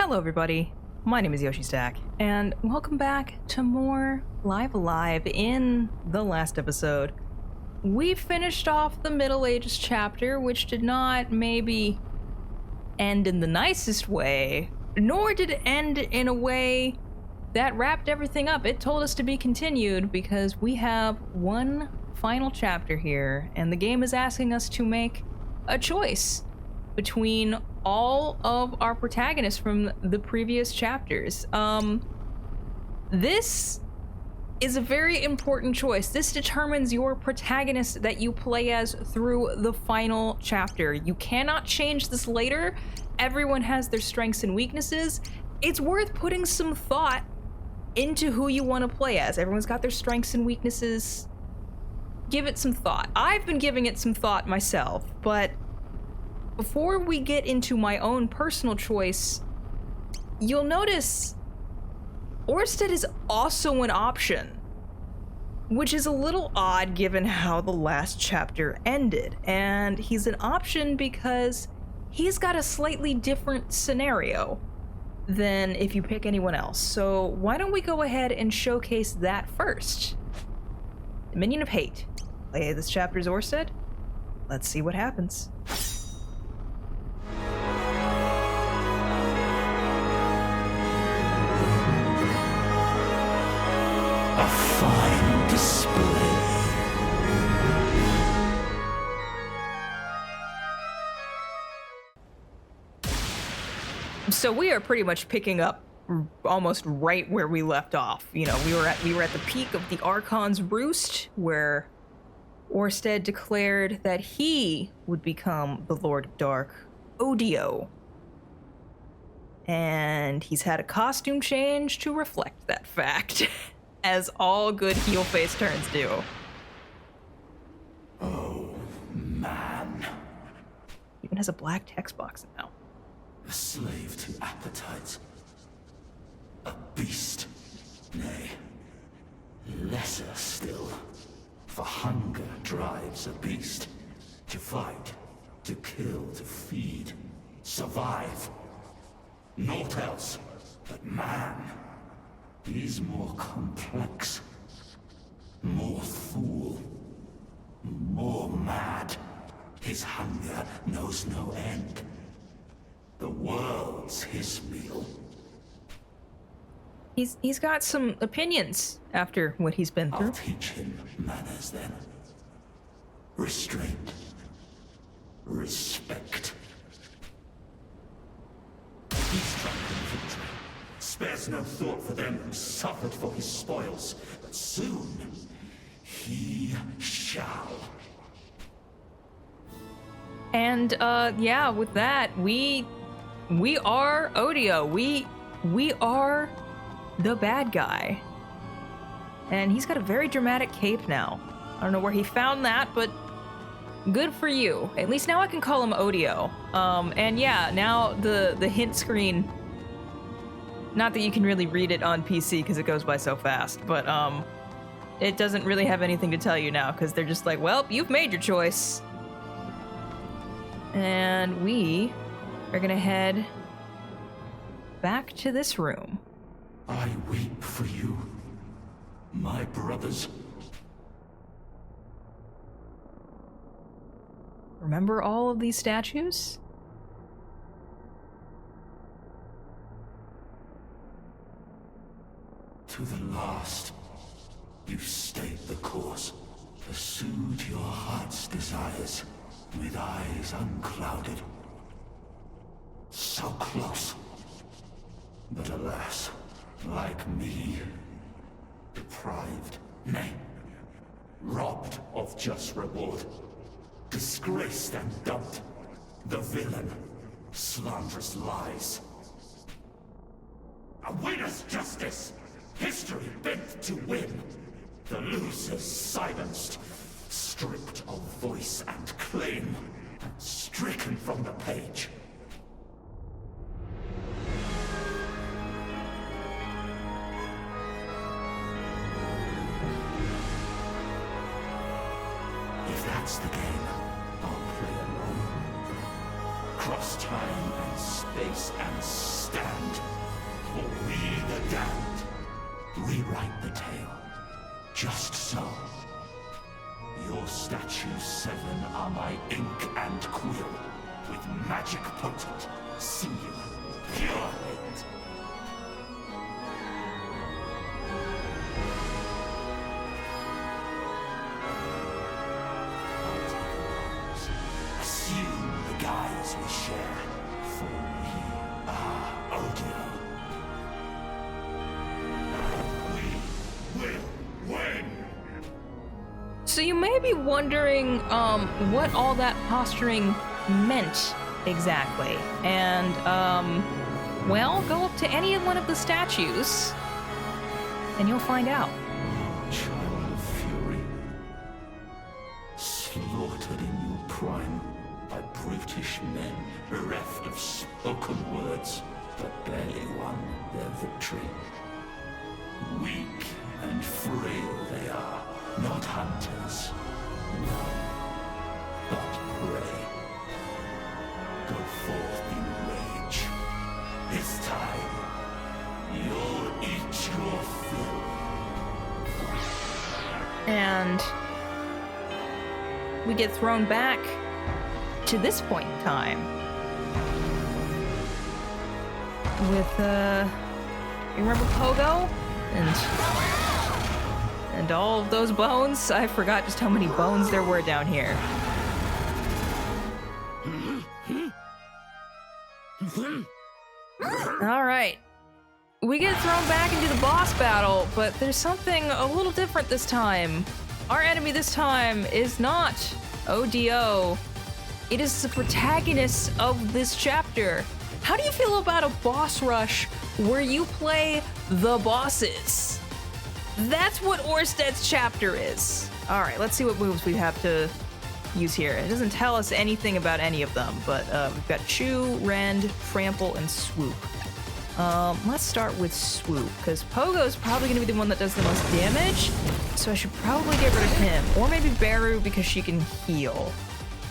Hello everybody, my name is Yoshi Stack, and welcome back to more Live Alive. In the last episode, we finished off the Middle Ages chapter, which did not maybe end in the nicest way, nor did it end in a way that wrapped everything up. It told us to be continued because we have one final chapter here, and the game is asking us to make a choice between all of our protagonists from the previous chapters. This is a very important choice. This determines your protagonist that you play as through the final chapter. You cannot change this later. Everyone has their strengths and weaknesses. It's worth putting some thought into who you want to play as. Everyone's got their strengths and weaknesses. Give it some thought. I've been giving it some thought myself, but before we get into my own personal choice, you'll notice Orsted is also an option, which is a little odd given how the last chapter ended. And he's an option because he's got a slightly different scenario than if you pick anyone else. So why don't we go ahead and showcase that first? Dominion of Hate. Play this chapter's Orsted. Let's see what happens. A fine display. So we are pretty much picking up almost right where we left off. You know, we were at the peak of the Archon's Roost, where Orsted declared that he would become the Lord of Dark, Odio. And he's had a costume change to reflect that fact. As all good heel face turns do. Oh, man. Even has a black text box now. A slave to appetite. A beast. Nay, lesser still. For hunger drives a beast. To fight, to kill, to feed, survive. Naught else but man. He's more complex, more fool, more mad. His hunger knows no end. The world's his meal. He's got some opinions after what he's been through. I'll teach him manners then. Restraint. Respect. He's drunk in victory. Spares no thought for them who suffered for his spoils, but soon he shall. And yeah, with that, we are Odio. We are the bad guy. And he's got a very dramatic cape now. I don't know where he found that, but good for you. At least now I can call him Odio. And yeah, now the hint screen. Not that you can really read it on PC because it goes by so fast, but it doesn't really have anything to tell you now because they're just like, well, you've made your choice. And we are gonna head back to this room. I weep for you, my brothers. Remember all of these statues? To the last, you stayed the course, pursued your heart's desires, with eyes unclouded. So close. But alas, like me, deprived, nay, robbed of just reward, disgraced and dubbed the villain, slanderous lies. A winner's justice! History bent to win. The losers silenced, stripped of voice and claim, and stricken from the page. If that's the game, I'll play alone. Cross time and space. face and stand. For we the damned rewrite the tale. Just so. Your statues 7 are my ink and quill, with magic potent, singular, pure hate. Assume the guise we share, for we are Odio. We will win! So you may be wondering what all that posturing meant exactly. And, well, go up to any one of the statues and you'll find out. Child of fury, slaughtered in your prime by brutish men, bereft of spoken words, but barely won their victory. Weak and frail they are, not hunters, no, but prey. Go forth in rage. This time, you'll eat your fill. And we get thrown back to this point in time with, you remember Pogo? And all of those bones? I forgot just how many bones there were down here. Alright. We get thrown back into the boss battle, but there's something a little different this time. Our enemy this time is not ODO. It is the protagonist of this chapter. How do you feel about a boss rush where you play the bosses? That's what Orsted's chapter is. All right, let's see what moves we have to use here. It doesn't tell us anything about any of them, but we've got Chew, Rend, Trample, and Swoop. Let's start with Swoop, because Pogo's probably going to be the one that does the most damage, so I should probably get rid of him. Or maybe Beru, because she can heal.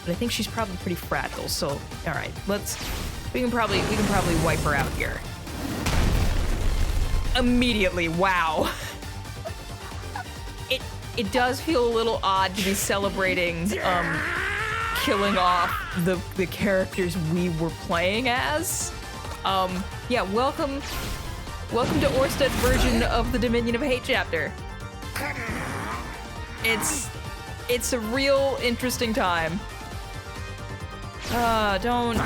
But I think she's probably pretty fragile, so all right, we can probably wipe her out here. Immediately, wow. It does feel a little odd to be celebrating killing off the characters we were playing as. Yeah, welcome to Orsted's version of the Dominion of Hate chapter. It's a real interesting time. Don't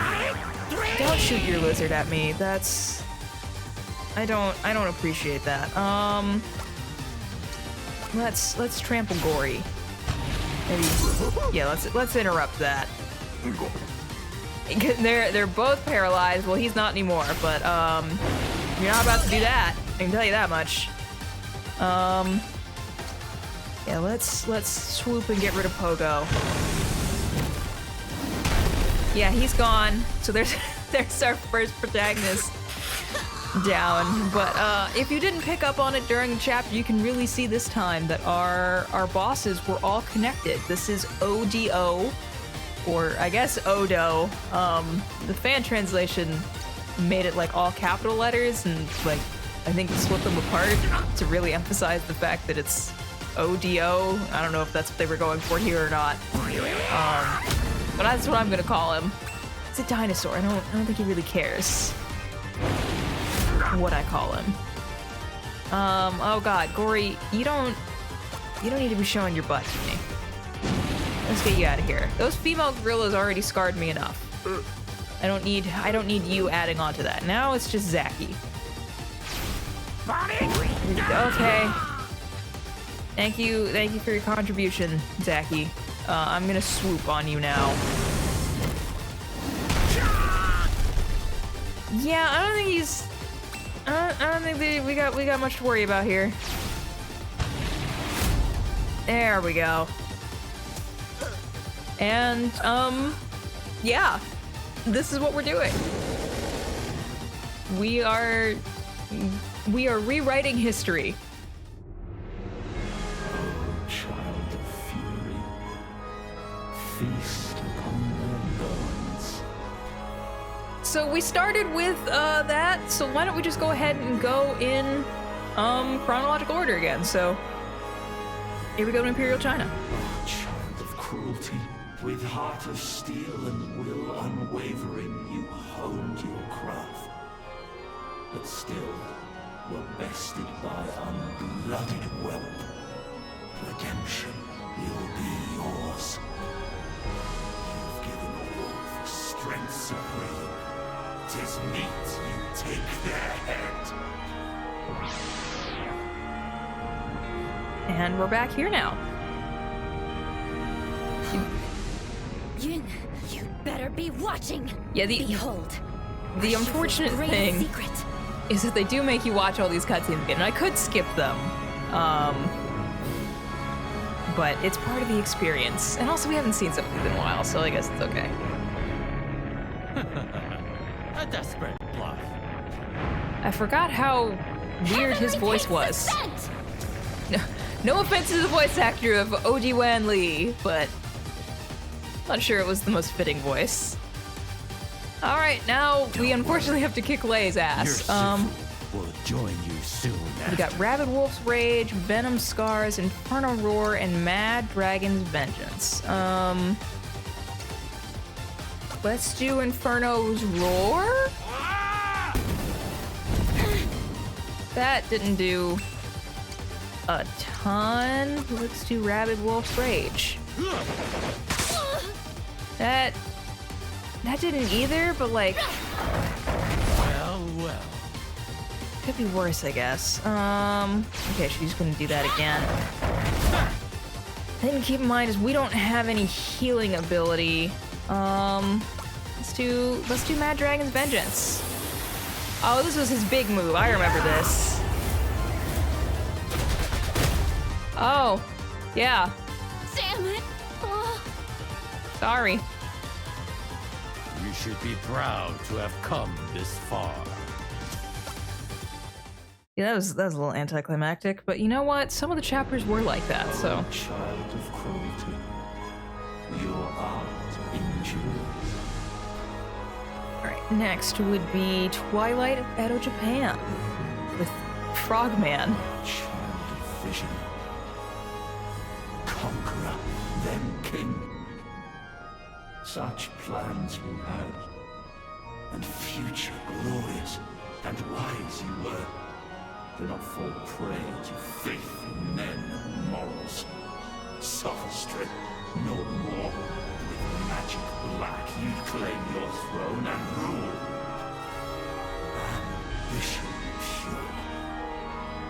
shoot your lizard at me. I don't appreciate that. Let's trample Gory. Maybe, yeah, let's interrupt that. They're both paralyzed. Well, he's not anymore, but you're not about to do that. I can tell you that much. Yeah, let's swoop and get rid of Pogo. Yeah, he's gone. So there's our first protagonist down. But if you didn't pick up on it during the chapter, you can really see this time that our bosses were all connected. This is ODO, or I guess Odo. The fan translation made it like all capital letters, and like I think split them apart to really emphasize the fact that it's ODO. I don't know if that's what they were going for here or not. But that's what I'm gonna call him. It's a dinosaur. I don't think he really cares what I call him. Oh god, Gory, you don't need to be showing your butt to me. Let's get you out of here. Those female gorillas already scarred me enough. I don't need you adding on to that. Now it's just Zacky. Okay. Thank you for your contribution, Zacky. I'm gonna swoop on you now. Yeah, I don't think he's. I don't think we got much to worry about here. There we go. And yeah, this is what we're doing. We are rewriting history. Child of fury, feast upon their bones. So we started with that, so why don't we just go ahead and go in chronological order again. So here we go to Imperial China. Oh, child of cruelty, with heart of steel and will unwavering, you honed your craft. But still, were bested by unblooded whelp. Redemption will be yours. You've given all for strength supreme. 'Tis meet you take their head. And we're back here now. Yun, you better be watching. Yeah, Behold. the unfortunate Great thing secret. is that they do make you watch all these cutscenes again, and I could skip them. But it's part of the experience. And also we haven't seen some of these in a while, so I guess it's okay. A desperate bluff. I forgot how weird his Heavenly voice King's was. descent! No offense to the voice actor of Oji Wan Lee, but not sure it was the most fitting voice. All right, now we unfortunately have to kick Lei's Your ass. Shifu will join you soon. We got Rabid Wolf's Rage, Venom Scars, Inferno Roar, and Mad Dragon's Vengeance. Let's do Inferno's Roar. That didn't do a ton. Let's do Rabid Wolf's Rage. That didn't either, but like Well. could be worse, I guess. Okay, she's gonna do that again. Thing to keep in mind is we don't have any healing ability. Let's do Mad Dragon's Vengeance. Oh, this was his big move. I remember this. Oh, yeah. Damn it! Oh. Sorry. You should be proud to have come this far. Yeah, that was a little anticlimactic, but you know what? Some of the chapters were like that, so. Oh, child of cruelty, your art endures. Alright, next would be Twilight of Edo Japan with Frogman. Child of vision, conqueror, then king. Such plans you had, and future glorious and wise you were. Do not fall prey to faith in men and morals. Sophistry, no more. With magic black, you'd claim your throne and rule. Ambition pure.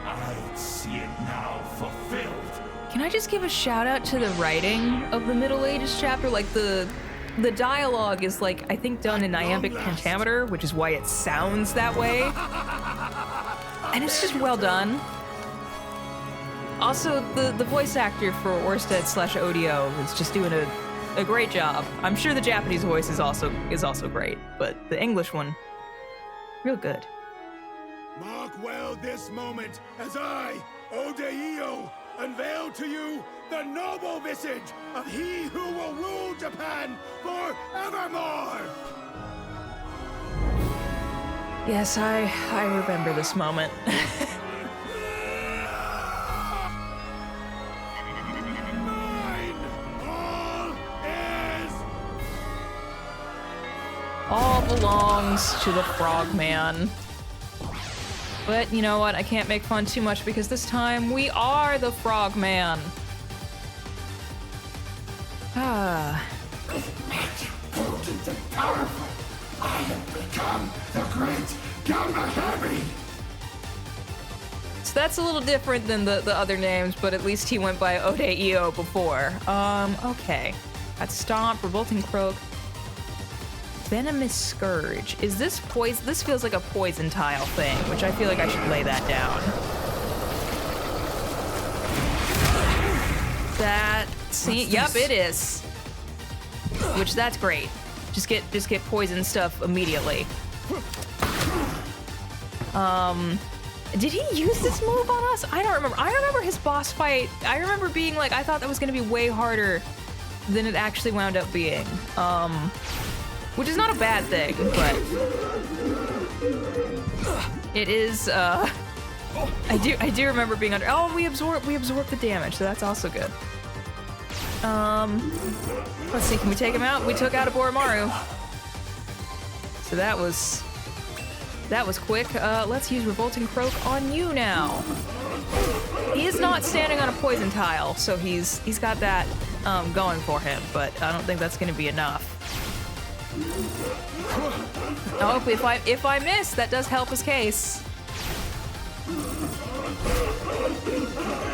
I'd see it now fulfilled. Can I just give a shout out to the writing of the Middle Ages chapter? Like the dialogue is like, I think done in iambic pentameter, which is why it sounds that way. And it's just well done. Also, the voice actor for Orsted/Odio is just doing a great job. I'm sure the Japanese voice is also great, but the English one, real good. Mark well this moment as I, Odeio, unveil to you the noble visage of he who will rule Japan forevermore! Yes, I remember this moment. Mine! All is... All belongs to the Frogman. But you know what? I can't make fun too much because this time we are the Frogman. Ah. Potent and powerful, I have become the great Gamma-Heavy. So that's a little different than the other names, but at least he went by Odeio before. Okay. Got Stomp, Revolting Croak, Venomous Scourge. Is this poison? This feels like a poison tile thing, which I feel like I should lay that down. That, see, yep, it is. Which that's great. Just get poison stuff immediately. Did he use this move on us? I don't remember. I remember his boss fight. I remember being like, I thought that was gonna be way harder than it actually wound up being. which is not a bad thing, but it is. I do remember being under. Oh, we absorb the damage, so that's also good. Let's see. Can we take him out? We took out a Boromaru, so that was quick. Let's use Revolting Croak on you now. He is not standing on a poison tile, so he's got that going for him, but I don't think that's going to be enough. Oh, if I miss, that does help his case.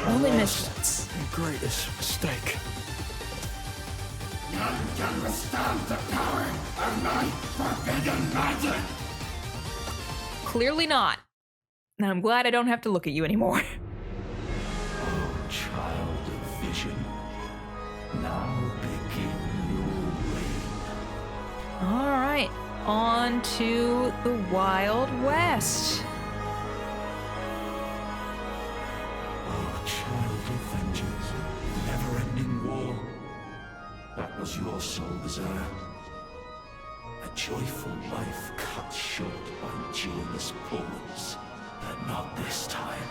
Only missed once. Greatest mistake. None can withstand the power of my forbidden magic. Clearly not. And I'm glad I don't have to look at you anymore. Oh, child of vision, now begin your reign. All right, on to the Wild West. Oh, child of vengeance, never-ending war. That was your sole desire. A joyful life cut short by joyless pulls. But not this time.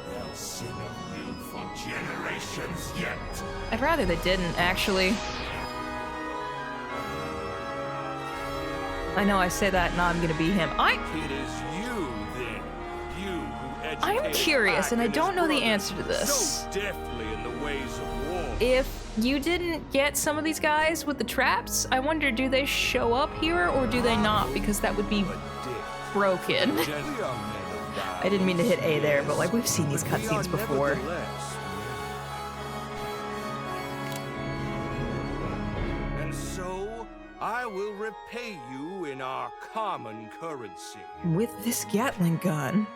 They'll sing of you for generations yet. I'd rather they didn't, actually. I know I say that, now I'm gonna be him. It is you, then. You who educated I'm curious, and I Ike don't know the his answer to brother this. So deftly in the ways of war. If you didn't get some of these guys with the traps, I wonder, do they show up here or do they not? Because that would be broken. I didn't mean to hit A there, but like we've seen these cutscenes before. And so I will repay you in our common currency. With this Gatling gun.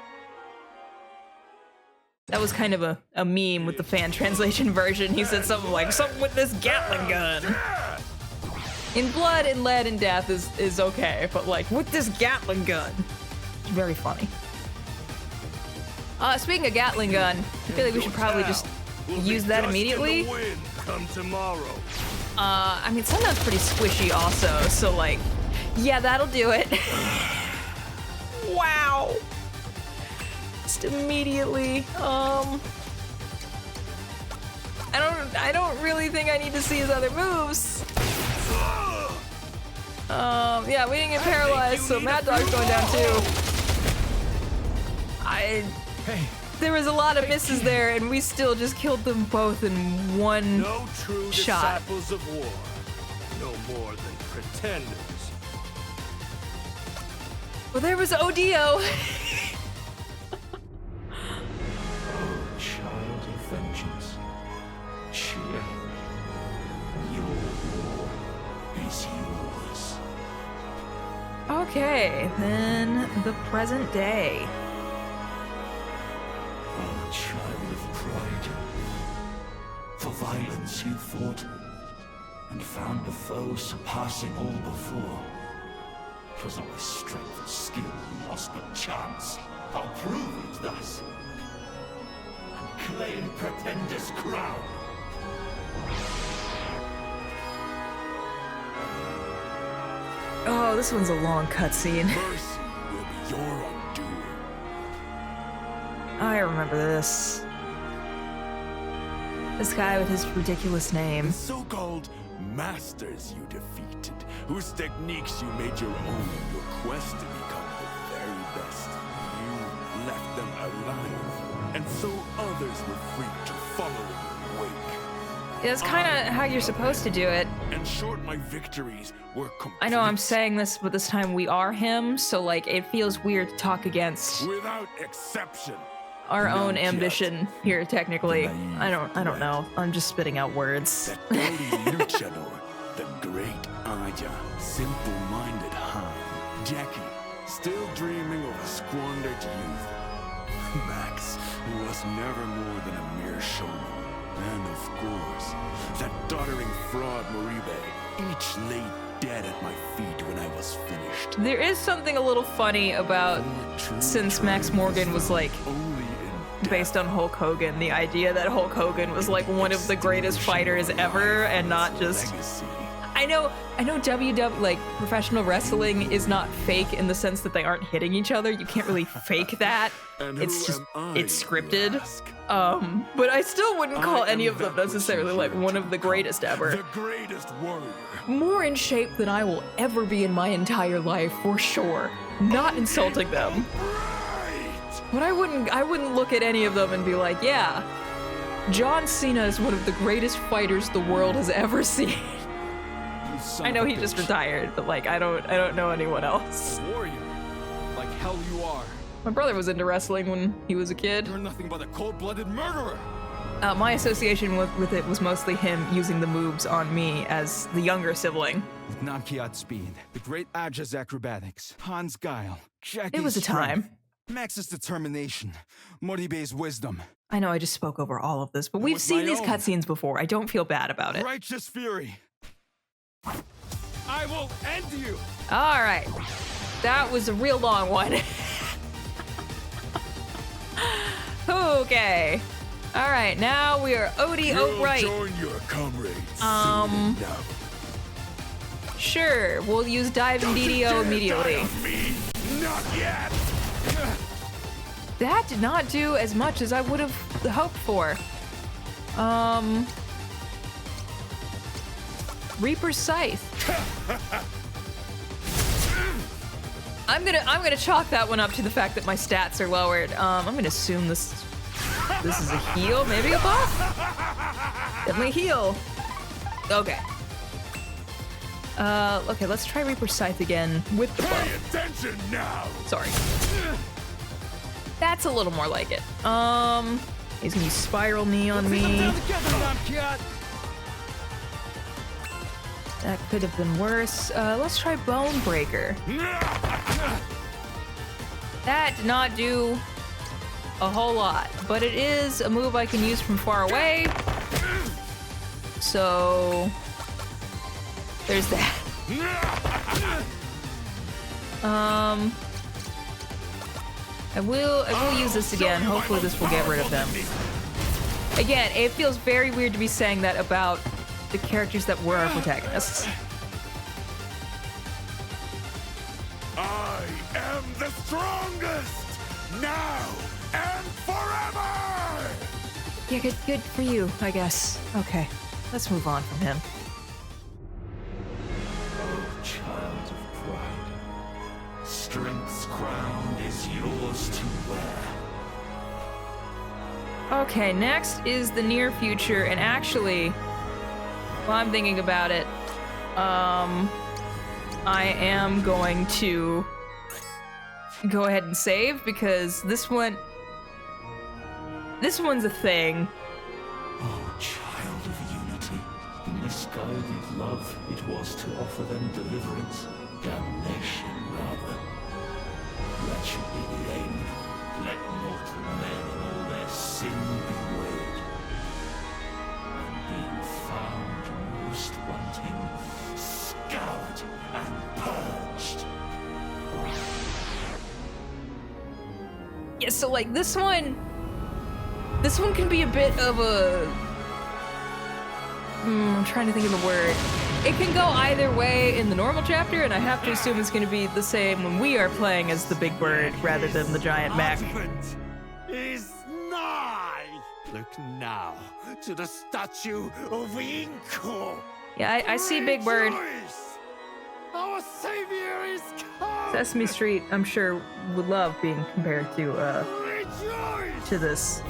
That was kind of a meme with the fan translation version. He said something like, something with this Gatling gun. In Blood and Lead and Death is okay, but like, with this Gatling gun. It's very funny. Speaking of Gatling gun, I feel like we should probably just use that immediately. Come tomorrow. I mean, Sundown's pretty squishy also, so like, yeah, that'll do it. Wow. Just immediately. I don't really think I need to see his other moves. Yeah, we didn't get paralyzed, so Mad Dog's going down too. There was a lot of misses there, and we still just killed them both in one No true shot. disciples of war. No more than pretenders. Well, there was Odio. Child of vengeance, cheer. Your war is yours. Okay, then the present day. Oh, child of pride. For violence you fought, and found a foe surpassing all before. 'Twas not with strength and skill you lost but chance. I'll prove it thus. And claim Pretender's crown. Oh, this one's a long cutscene. Mercy will be your undoing. I remember this. This guy with his ridiculous name. The so-called masters you defeated, whose techniques you made your own in your quest to become the very best. You left them alive, and so others were free to follow in your wake. Yeah, that's kind of how you're supposed to do it. And short my victories were complete. I know I'm saying this, but this time we are him, so like it feels weird to talk against without exception. our own Not yet. ambition here. Technically, Naive I don't threat. know. I'm just spitting out words. That dirty luchador, the great Aya, simple-minded Han, Jackie, still dreaming of a squandered youth, Max, who was never more than a mere showman, and of course, that doddering fraud Moribe, each laid dead at my feet when I was finished. There is something a little funny about, since Max Morgan was like Only in based on Hulk Hogan, the idea that Hulk Hogan was like one of the greatest fighters ever and not just... legacy. I I know WW, like, professional wrestling is not fake in the sense that they aren't hitting each other. You can't really fake that. And It's who just, am I, it's you scripted. ask? But I still wouldn't call I any am of them that which necessarily you like hear one of the to greatest ever. The greatest warrior. More in shape than I will ever be in my entire life, for sure. Not insulting them. Right. But I wouldn't look at any of them and be like, yeah, John Cena is one of the greatest fighters the world has ever seen. You son I know of a he just bitch. retired, but like I don't know anyone else. Warrior. Like hell you are. My brother was into wrestling when he was a kid. You're nothing but a cold-blooded murderer. My association with it was mostly him using the moves on me as the younger sibling. With Namkiat speed, the great Aja's acrobatics, Han's guile, Jackie's It was a time. strength, Max's determination, Moribei's wisdom, I know I just spoke over all of this, but we've was seen my these own. cutscenes before. I don't feel bad about it. righteous fury. I will end you. All right. That was a real long one. Okay. All right, now we are Odie Oatright. Join your comrades. Um, soon enough. Sure, we'll use Dive and DDO immediately. Me. Not yet. That did not do as much as I would have hoped for. Reaper's Scythe. I'm gonna chalk that one up to the fact that my stats are lowered. I'm gonna assume this is a heal, maybe a buff? Definitely heal. Okay. Okay, let's try Reaper's Scythe again with the Pay buff. attention now. Sorry. That's a little more like it. He's gonna use Spiral Knee on me. Together, Namkiat. That could have been worse. Let's try Bone Breaker. That did not do a whole lot, but it is a move I can use from far away. So there's that. I will use this again. Hopefully this will get rid of him. Again, it feels very weird to be saying that about the characters that were our protagonists. I am the strongest now and forever. Yeah, good for you, I guess. Okay, let's move on from him. Oh, child of pride, strength's crown is yours to wear. Okay, next is the near future, and actually, while I'm thinking about it, I am going to go ahead and save because this one's a thing. Oh, child of unity, misguided love it was to offer them deliverance, damnation rather. That should be the aim. Let mortal men in all their sin be weighed. And being found most wanting, scoured and purged. Yeah, so like this one can be a bit of a. I'm trying to think of the word. It can go either way in the normal chapter, and I have to assume it's going to be the same when we are playing as the big bird rather than the giant mech. Advent is nigh. Look now to the statue of Inko. Yeah, I see Big Bird. Rejoice! Our savior is come. Sesame Street, I'm sure, would love being compared to Rejoice! this.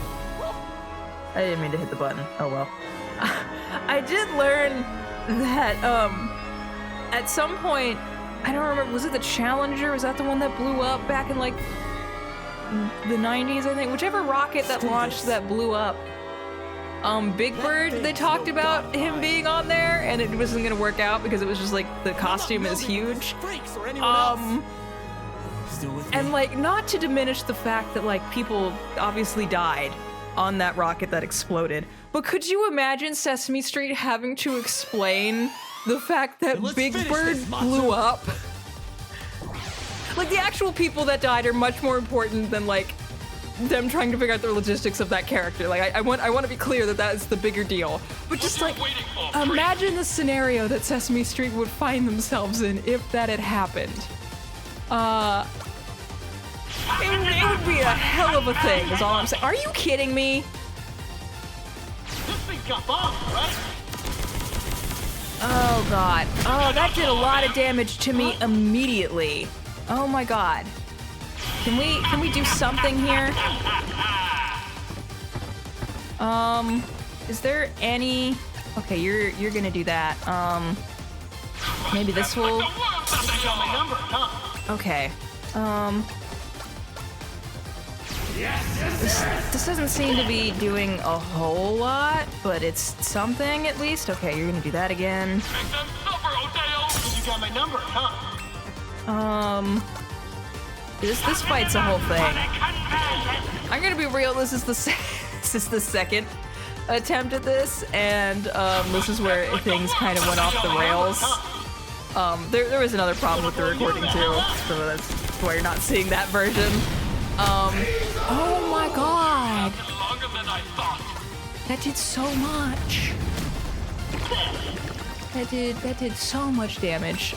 I didn't mean to hit the button. Oh well. I did learn that at some point, I don't remember, was it the Challenger? Was that the one that blew up back in like the 90s, I think? Whichever rocket that launched that blew up. Big Bird, they talked about him being on there, and it wasn't gonna work out because it was just like the costume is huge. And like, not to diminish the fact that like people obviously died on that rocket that exploded, but could you imagine Sesame Street having to explain the fact that Big Bird blew up? Like, the actual people that died are much more important than like them trying to figure out the logistics of that character. Like, I want to be clear that that is the bigger deal. But just like, imagine the scenario that Sesame Street would find themselves in if that had happened. It would be a hell of a thing, is all I'm saying. Are you kidding me? This thing got bombed, right? Oh god. Oh, that did a lot of damage to me immediately. Oh my god. Can we do something here? Is there any... Okay, you're gonna do that. Maybe this will... You got my number, huh? Okay. This doesn't seem to be doing a whole lot, but it's something at least. Okay, you're gonna do that again. Make them suffer, Odeo! You got my number, huh? This fight's a whole thing. I'm gonna be real. This is the second attempt at this, and this is where things kind of went off the rails. There was another problem with the recording too, so that's why you're not seeing that version. Oh my god! Longer than I thought. That did so much. That did so much damage.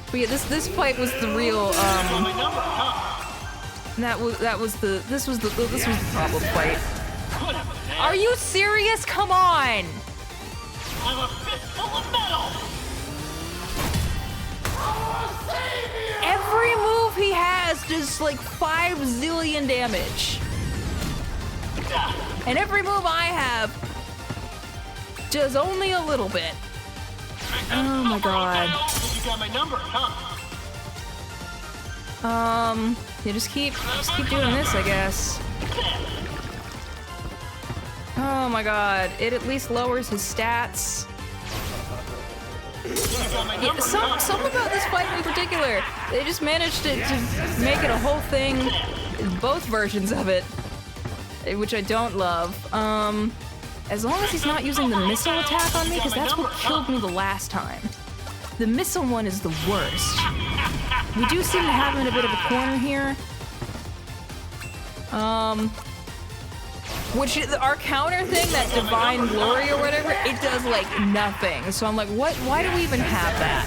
But yeah, this fight was the real My number, huh? this was the problem fight. Are you serious? Come on! I'm a fistful of metal! Every move he has does like 5 zillion damage. And every move I have does only a little bit. Oh my god. You got my number, huh? Yeah, just keep doing this, I guess. Oh my god, it at least lowers his stats. Yeah, some about this fight in particular, they just managed to make it a whole thing, both versions of it, which I don't love. As long as he's not using the missile attack on me, because that's what killed me the last time. The missile one is the worst. We do seem to have him in a bit of a corner here. Which our counter thing, that divine glory or whatever, it does like nothing. So I'm like, what? Why do we even have that?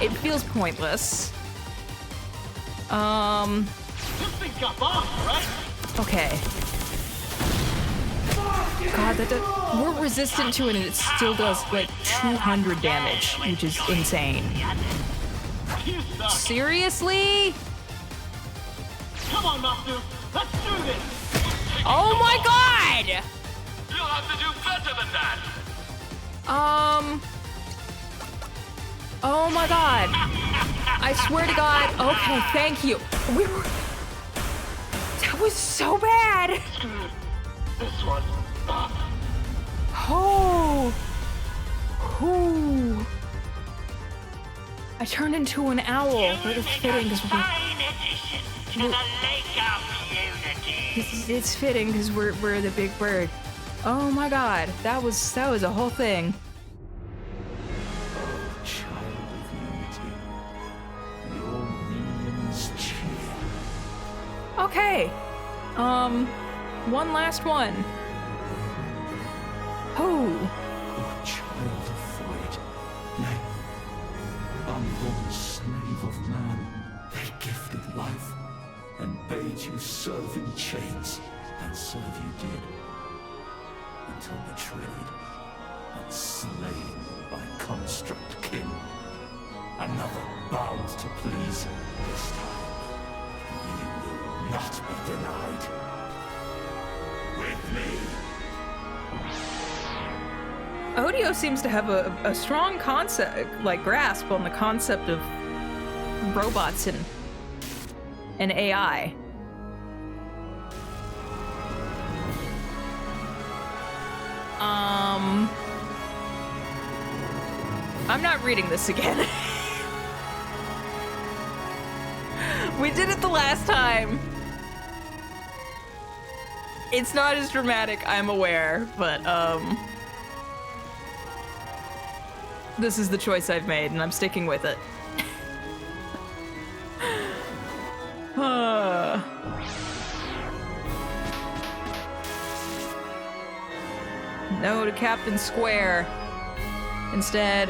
It feels pointless. This thing got bombed, right? Okay. God, we're resistant to it and it still does like 200 damage, which is insane. You suck. Seriously? Come on, Master. Let's do this. Oh my god! You'll have to do better than that. Oh my god. I swear to god. Okay, thank you. That was so bad. This one. Oh. Ooh. I turned into an owl. But it's fitting because it's fitting because we're the big bird. Oh my god, that was a whole thing. Child of Unity, your minions cheer. Okay. One last one. Oh. O child of void, nay, unborn slave of man, they gifted life and bade you serve in chains, and serve you did, until betrayed and slain by construct kin. Another bound to please, this time you will not be denied. With me. Odio seems to have a strong concept, like grasp on the concept of robots and AI. I'm not reading this again. We did it the last time. It's not as dramatic, I'm aware, but this is the choice I've made, and I'm sticking with it. No to Captain Square. Instead,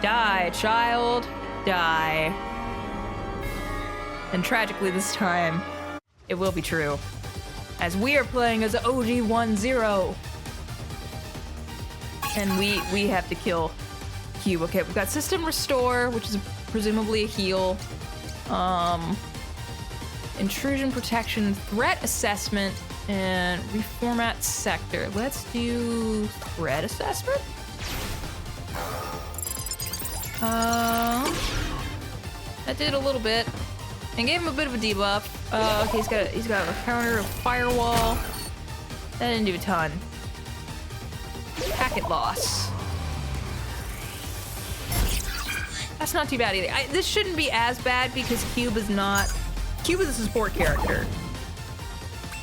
die, child, die. And tragically this time, it will be true. As we are playing as OG-10. And we have to kill Cube. Okay, we've got System Restore, which is presumably a heal. Intrusion Protection, Threat Assessment, and Reformat Sector. Let's do Threat Assessment? That did a little bit. And gave him a bit of a debuff. Okay, he's got a counter of Firewall. That didn't do a ton. Packet loss. That's not too bad either. This shouldn't be as bad because Cube is a support character.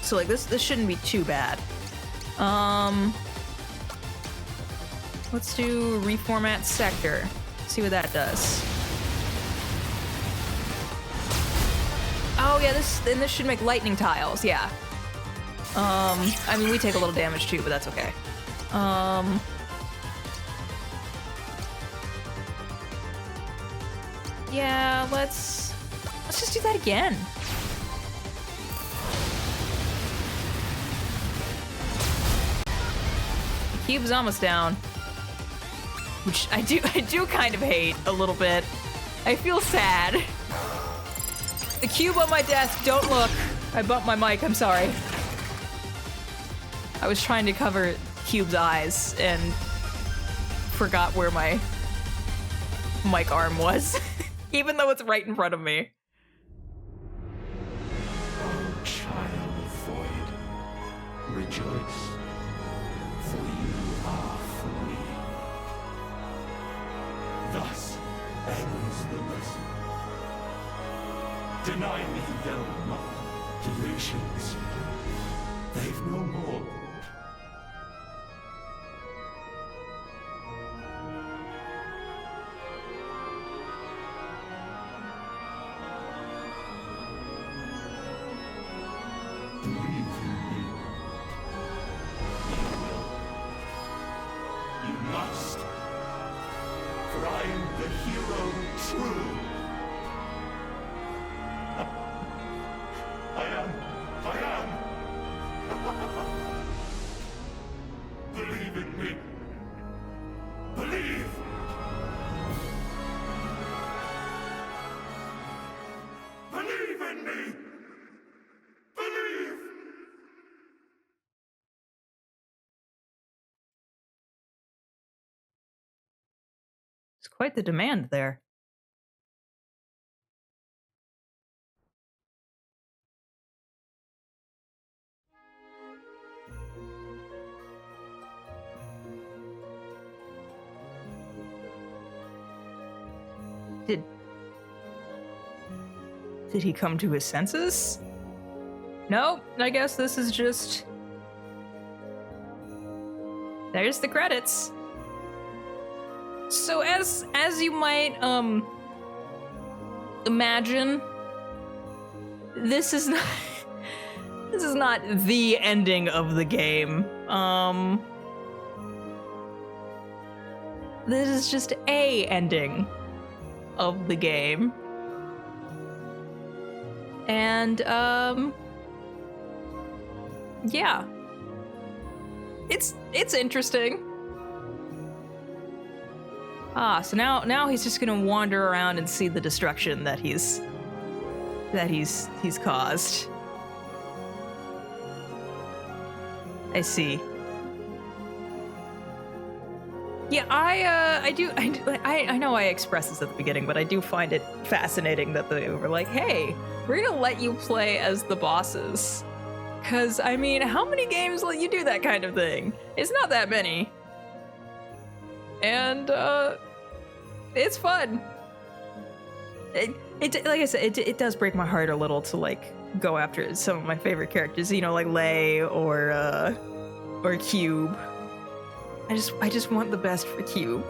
So like this shouldn't be too bad. Let's do Reformat Sector. See what that does. Oh yeah, this should make lightning tiles, yeah. I mean we take a little damage too, but that's okay. Yeah, let's just do that again. The cube's almost down. Which I do kind of hate a little bit. I feel sad. The cube on my desk, don't look. I bumped my mic, I'm sorry. I was trying to cover Cube's eyes and forgot where my mic arm was. Even though it's right in front of me. Oh, child void, rejoice, for you are free. Thus ends the lesson. Deny me their delusions. They've no more. It's quite the demand there. Did he come to his senses? Nope, I guess this is just... There's the credits. So as you might imagine, this is not this is not the ending of the game. This is just a ending of the game. And yeah. It's interesting. So now he's just gonna wander around and see the destruction that he's caused. I see. Yeah, I know I expressed this at the beginning, but I do find it fascinating that they were like, hey, we're gonna let you play as the bosses. 'Cause, I mean, how many games let you do that kind of thing? It's not that many. And, it's fun. It like I said, it does break my heart a little to, like, go after some of my favorite characters, you know, like Lei or Cube. I just want the best for Cube.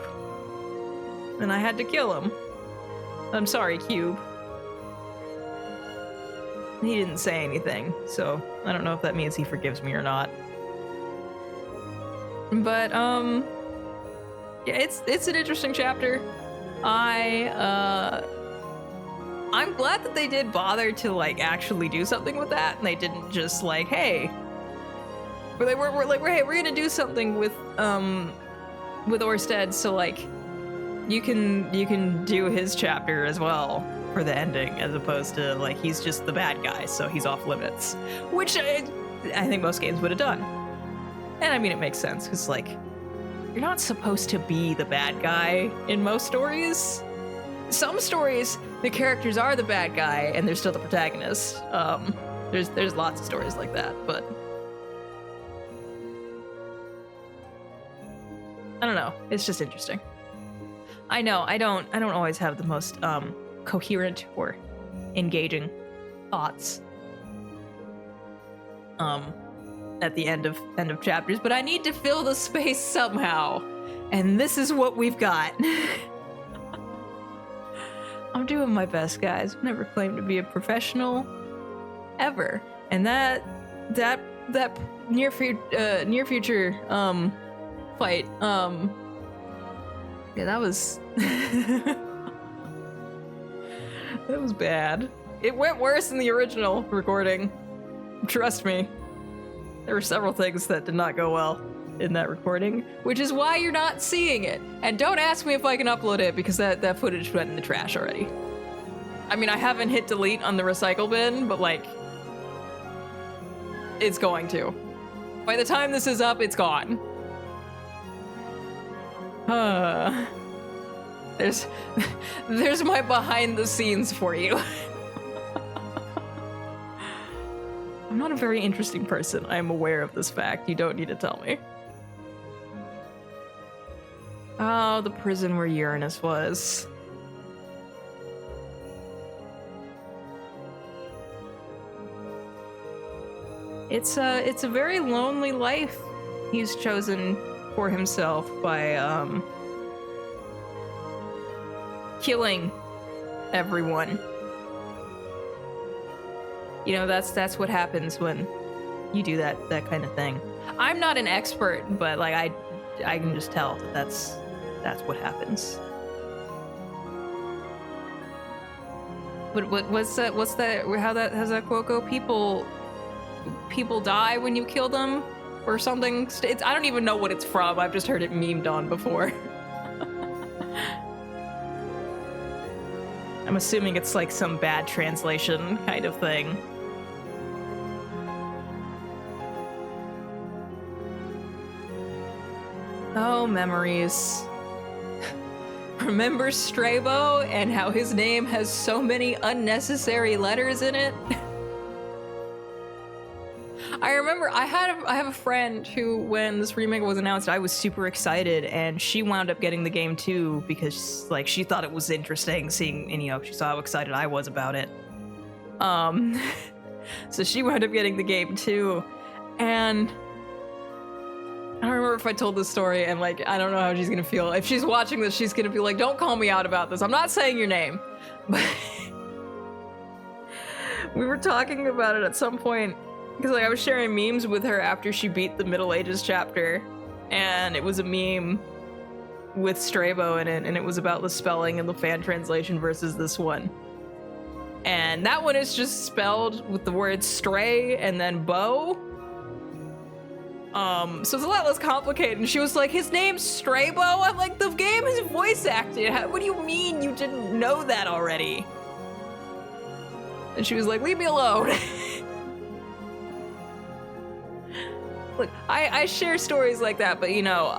And I had to kill him. I'm sorry, Cube. He didn't say anything, so I don't know if that means he forgives me or not. But yeah, it's an interesting chapter. I'm glad that they did bother to like actually do something with that, and they didn't just like, hey, we're gonna do something with Orsted, so like you can do his chapter as well for the ending, as opposed to like he's just the bad guy, so he's off limits, which I think most games would have done. And I mean, it makes sense because like you're not supposed to be the bad guy in most stories. Some stories, the characters are the bad guy and they're still the protagonist. There's lots of stories like that, but I don't know. It's just interesting. I know I don't always have the most coherent or engaging thoughts at the end of chapters, but I need to fill the space somehow, and this is what we've got. I'm doing my best, guys. I've never claimed to be a professional ever, and that near future fight, yeah, that was that was bad. It went worse in the original recording. Trust me. There were several things that did not go well in that recording, which is why you're not seeing it. And don't ask me if I can upload it, because that footage went in the trash already. I mean, I haven't hit delete on the recycle bin, but like, it's going to. By the time this is up, it's gone. There's my behind the scenes for you. I'm not a very interesting person. I am aware of this fact. You don't need to tell me. Oh, the prison where Uranus was. It's a very lonely life he's chosen for himself by killing everyone. You know, that's what happens when you do that kind of thing. I'm not an expert, but like I can just tell that that's what happens. What's that? How's that quote go? People die when you kill them, or something. I don't even know what it's from. I've just heard it memed on before. I'm assuming it's like some bad translation kind of thing. Oh, memories. Remember Strabo and how his name has so many unnecessary letters in it? I remember I have a friend who, when this remake was announced, I was super excited, and she wound up getting the game too because like she thought it was interesting seeing, and you know, she saw how excited I was about it. So she wound up getting the game too, and I don't remember if I told this story, and like I don't know how she's gonna feel. If she's watching this, she's gonna be like, "Don't call me out about this. I'm not saying your name," but we were talking about it at some point. Because like I was sharing memes with her after she beat the Middle Ages chapter, and it was a meme with Strabo in it, and it was about the spelling and the fan translation versus this one. And that one is just spelled with the word stray and then bow. So it's a lot less complicated. And she was like, "His name's Strabo?" I'm like, "The game is voice acted. What do you mean you didn't know that already?" And she was like, "Leave me alone." Look, I share stories like that, but you know,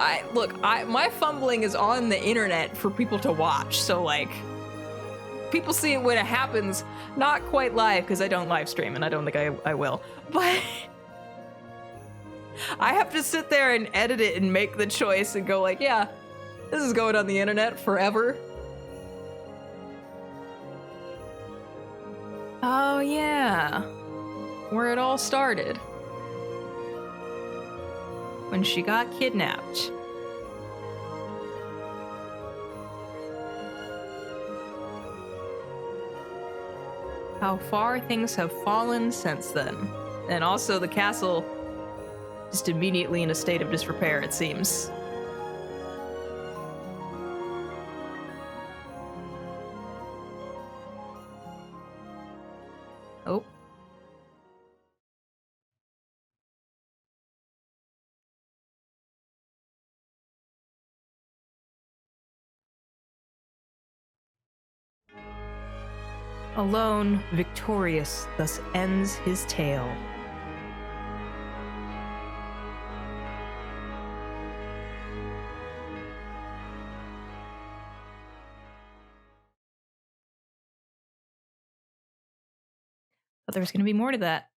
my fumbling is on the internet for people to watch. So like, people see it when it happens, not quite live because I don't live stream and I don't think I will. But I have to sit there and edit it and make the choice and go like, yeah, this is going on the internet forever. Oh yeah, where it all started. When she got kidnapped. How far things have fallen since then. And also the castle just immediately in a state of disrepair, it seems. Oh. Alone, victorious, thus ends his tale. Thought there was gonna be more to that.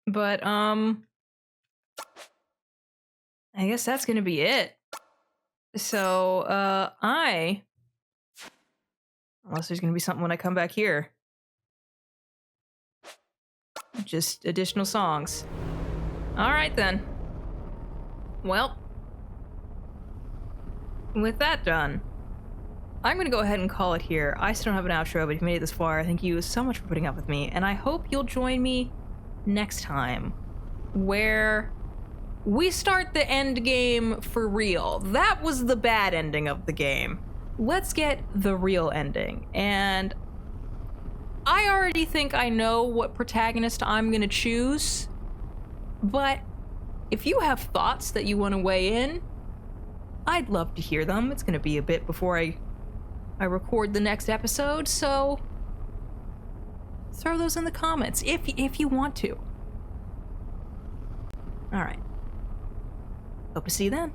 But, I guess that's gonna be it. So, unless there's gonna be something when I come back here. Just additional songs. Alright then. Well, with that done, I'm gonna go ahead and call it here. I still don't have an outro, but if you made it this far, thank you so much for putting up with me, and I hope you'll join me next time, where we start the end game for real. That was the bad ending of the game. Let's get the real ending, and I already think I know what protagonist I'm gonna choose, but if you have thoughts that you want to weigh in, I'd love to hear them. It's gonna be a bit before I record the next episode, so throw those in the comments if you want to. All right. Hope to see you then.